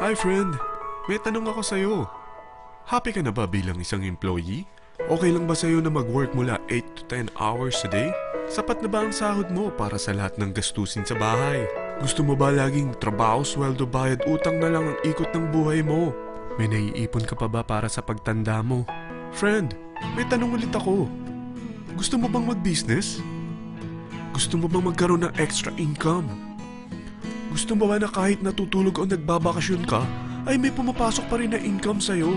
Hi friend, may tanong ako sa'yo. Happy ka na ba bilang isang employee? Okay lang ba sa'yo na mag-work mula 8 to 10 hours a day? Sapat na ba ang sahod mo para sa lahat ng gastusin sa bahay? Gusto mo ba laging trabaho, sweldo, bayad, utang na lang ang ikot ng buhay mo? May naiipon ka pa ba para sa pagtanda mo? Friend, may tanong ulit ako. Gusto mo bang mag-business? Gusto mo bang magkaroon ng extra income? Gusto mo ba na kahit natutulog o nagbabakasyon ka, ay may pumapasok pa rin na income sa'yo?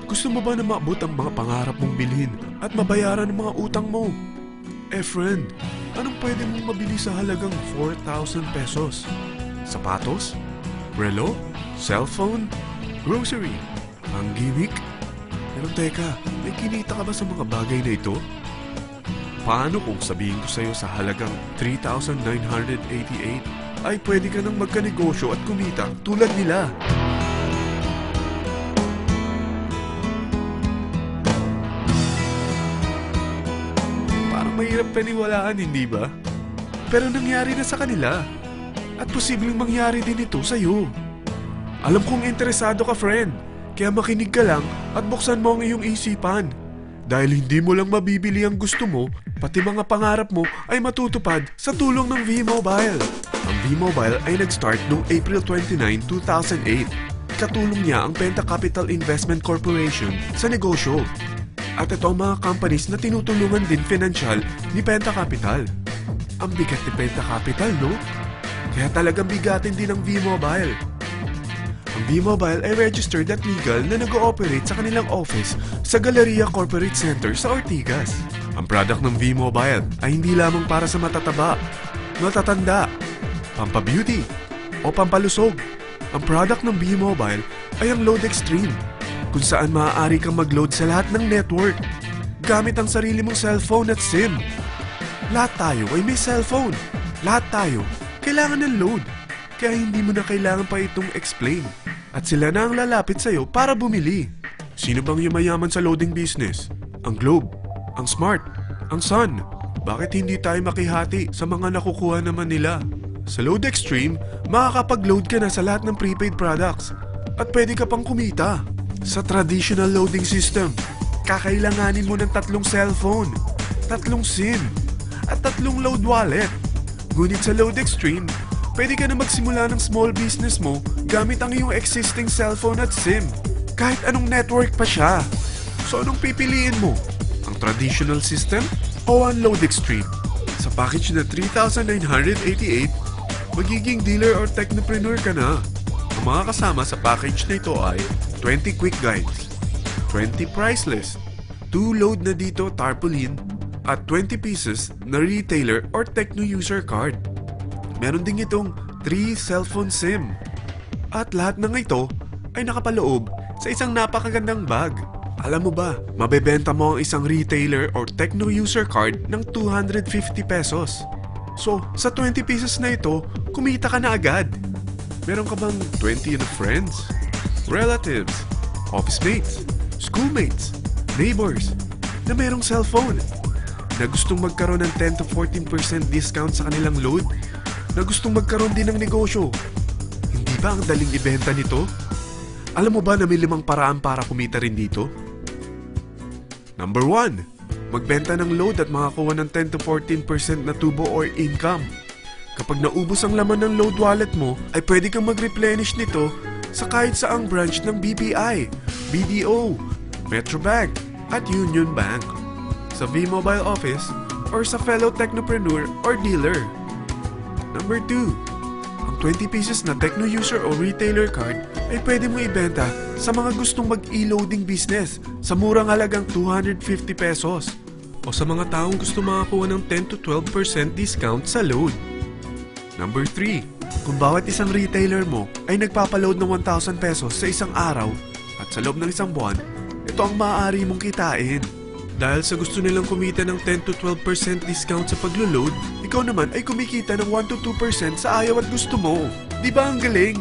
Gusto mo ba na maabot ang mga pangarap mong bilhin at mabayaran ang mga utang mo? Eh friend, anong pwede mong mabili sa halagang 4,000 pesos? Sapatos? Relo? Cellphone? Grocery? Ang gimmick? Pero teka, may kinita ka ba sa mga bagay na ito? Paano kung sabihin ko sa'yo sa halagang 3,988 ay pwede ka nang magkanegosyo at kumita tulad nila? Parang mahirap paniwalaan, hindi ba? Pero nangyari na sa kanila. At posibleng mangyari din ito sa'yo. Alam kong interesado ka, friend. Kaya makinig ka lang at buksan mo ang iyong isipan. Dahil hindi mo lang mabibili ang gusto mo, pati mga pangarap mo ay matutupad sa tulong ng V-Mobile. Ang V-Mobile ay nag-start noong April 29, 2008. Katulong niya ang Penta Capital Investment Corporation sa negosyo. At ito ang mga companies na tinutulungan din financial ni Penta Capital. Ang bigat ni Penta Capital, no? Kaya talagang bigatin din ang V-Mobile. Ang V-Mobile ay registered at legal na nag-ooperate sa kanilang office sa Galleria Corporate Center sa Ortigas. Ang product ng V-Mobile ay hindi lamang para sa matataba, matatanda, pampabeauty, o pampalusog. Ang product ng V-Mobile ay ang Load Extreme, kung saan maaari kang mag-load sa lahat ng network gamit ang sarili mong cellphone at SIM. Lahat tayo ay may cellphone. Lahat tayo kailangan ng load. Kaya hindi mo na kailangan pa itong explain. At sila na ang lalapit sa'yo para bumili. Sino bang yumayaman sa loading business? Ang Globe, ang Smart, ang Sun. Bakit hindi tayo makihati sa mga nakukuha naman nila? Sa Load Extreme, makakapag-load ka na sa lahat ng prepaid products. At pwede ka pang kumita. Sa traditional loading system, kakailanganin mo ng 3 cellphone, 3 SIM, at 3 load wallet. Ngunit sa Load Extreme, pwede ka na magsimula ng small business mo gamit ang iyong existing cellphone at SIM. Kahit anong network pa siya. So anong pipiliin mo? Ang traditional system o ang Load Extreme? Sa package na 3,988, magiging dealer or technopreneur ka na. Ang mga kasama sa package na ito ay 20 quick guides, 20 price list, 2 load na dito tarpaulin, at 20 pieces na retailer or techno user card. Meron din itong 3 cellphone SIM. At lahat ng ito ay nakapaloob sa isang napakagandang bag. Alam mo ba, mabebenta mo ang isang retailer or techno user card ng 250 pesos. So, sa 20 pieces na ito, kumita ka na agad. Meron ka bang 20 na friends, relatives, office mates, schoolmates, neighbors na merong cellphone, na gustong magkaroon ng 10 to 14% discount sa kanilang load, na gustong magkaroon din ng negosyo? Hindi ba ang daling ibenta nito? Alam mo ba na may 5 paraan para kumita rin dito? Number 1, magbenta ng load at makakuha ng 10 to 14% na tubo or income. Kapag naubos ang laman ng load wallet mo, ay pwede kang mag-replenish nito sa kahit saang branch ng BPI, BDO, Metrobank, at Union Bank, sa V-Mobile office, or sa fellow technopreneur or dealer. Number 2, ang 20 pieces na techno user o retailer card ay pwede mo ibenta sa mga gustong mag-e-loading business sa murang halagang 250 pesos o sa mga taong gusto makakuha ng 10 to 12% discount sa load. Number 3, kung bawat isang retailer mo ay nagpapaload ng 1,000 pesos sa isang araw at sa loob ng isang buwan, ito ang maaari mong kitain. Dahil sa gusto nilang kumita ng 10 to 12% discount sa paglo-load, ikaw naman ay kumikita ng 1 to 2% sa ayaw at gusto mo. Di ba ang galing?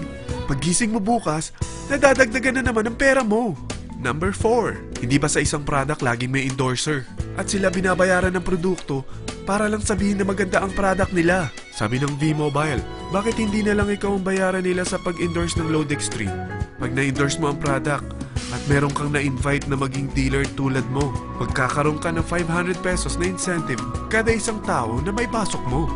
Paggising mo bukas, nadadagdagan na naman ang pera mo. Number 4, hindi ba sa isang product laging may endorser? At sila binabayaran ng produkto para lang sabihin na maganda ang product nila. Sabi ng V-Mobile, bakit hindi na lang ikaw ang bayaran nila sa pag-endorse ng Lodextreme? Pag na-endorse mo ang product at meron kang na-invite na maging dealer tulad mo, magkakaroon ka ng 500 pesos na incentive kada isang tao na may pasok mo.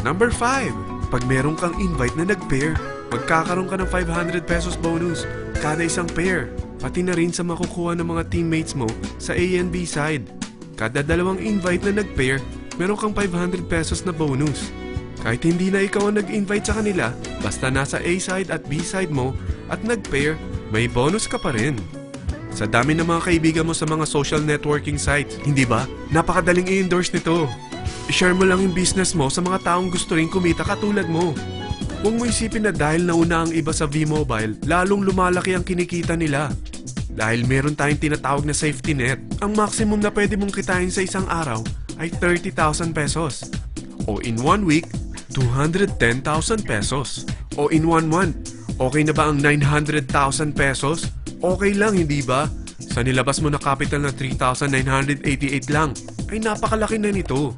Number 5. Pag meron kang invite na nag-pair, magkakaroon ka ng 500 pesos bonus kada isang pair, pati na rin sa makukuha ng mga teammates mo sa A and B side. Kada dalawang invite na nag-pair, meron kang 500 pesos na bonus. Kahit hindi na ikaw ang nag-invite sa kanila, basta nasa A side at B side mo at nag-pair, may bonus ka pa rin. Sa dami ng mga kaibigan mo sa mga social networking sites, hindi ba? Napakadaling i-endorse nito. I-share mo lang yung business mo sa mga taong gusto rin kumita katulad mo. Huwag mo isipin na dahil nauna ang iba sa V-Mobile, lalong lumalaki ang kinikita nila. Dahil meron tayong tinatawag na safety net, ang maximum na pwede mong kitain sa isang araw ay 30,000 pesos. O in 1 week, 210,000 pesos. O in 1 month, okay na ba ang 900,000 pesos? Okay lang, hindi ba? Sa nilabas mo na capital na 3,988 lang, ay napakalaki na nito.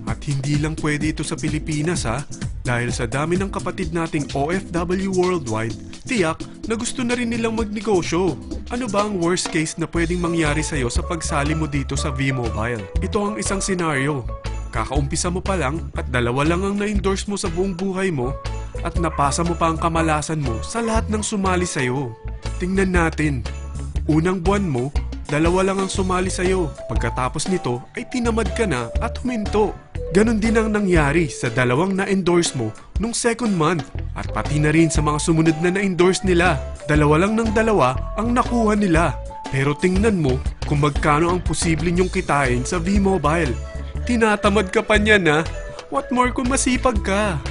At hindi lang pwede ito sa Pilipinas ha, dahil sa dami ng kapatid nating OFW worldwide, tiyak na gusto na rin nilang magnegosyo. Ano ba ang worst case na pwedeng mangyari sa'yo sa pagsali mo dito sa V-Mobile? Ito ang isang senaryo. Kakaumpisa mo pa lang at dalawa lang ang na-endorse mo sa buong buhay mo at napasa mo pa ang kamalasan mo sa lahat ng sumali sa'yo. Tingnan natin. Unang buwan mo, dalawa lang ang sumali sa'yo. Pagkatapos nito ay tinamad ka na at huminto. Ganon din ang nangyari sa dalawang na-endorse mo nung second month at pati na rin sa mga sumunod na na-endorse nila. Dalawa lang ng dalawa ang nakuha nila. Pero tingnan mo kung magkano ang posible nyong kitain sa V-Mobile. Tinatamad ka pa niyan ha? What more kung masipag ka?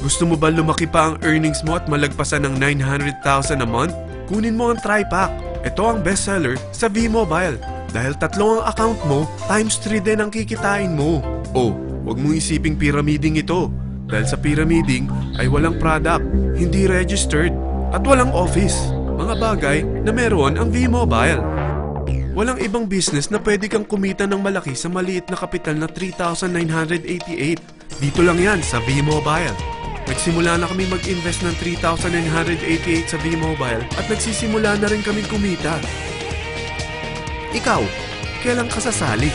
Gusto mo ba lumaki pa ang earnings mo at malagpasan ng 900,000 a month? Kunin mo ang TriPack. Ito ang bestseller sa V-Mobile. Dahil 3 ang account mo, times 3 din ang kikitain mo. Oh, huwag mong isiping pyramiding ito. Dahil sa pyramiding ay walang product, hindi registered, at walang office. Mga bagay na meron ang V-Mobile. Walang ibang business na pwede kang kumita ng malaki sa maliit na kapital na 3,988. Dito lang yan sa V-Mobile. Nagsimula na kami mag-invest ng 3,988 sa V-Mobile at nagsisimula na rin kami kumita. Ikaw, kailan ka sasali?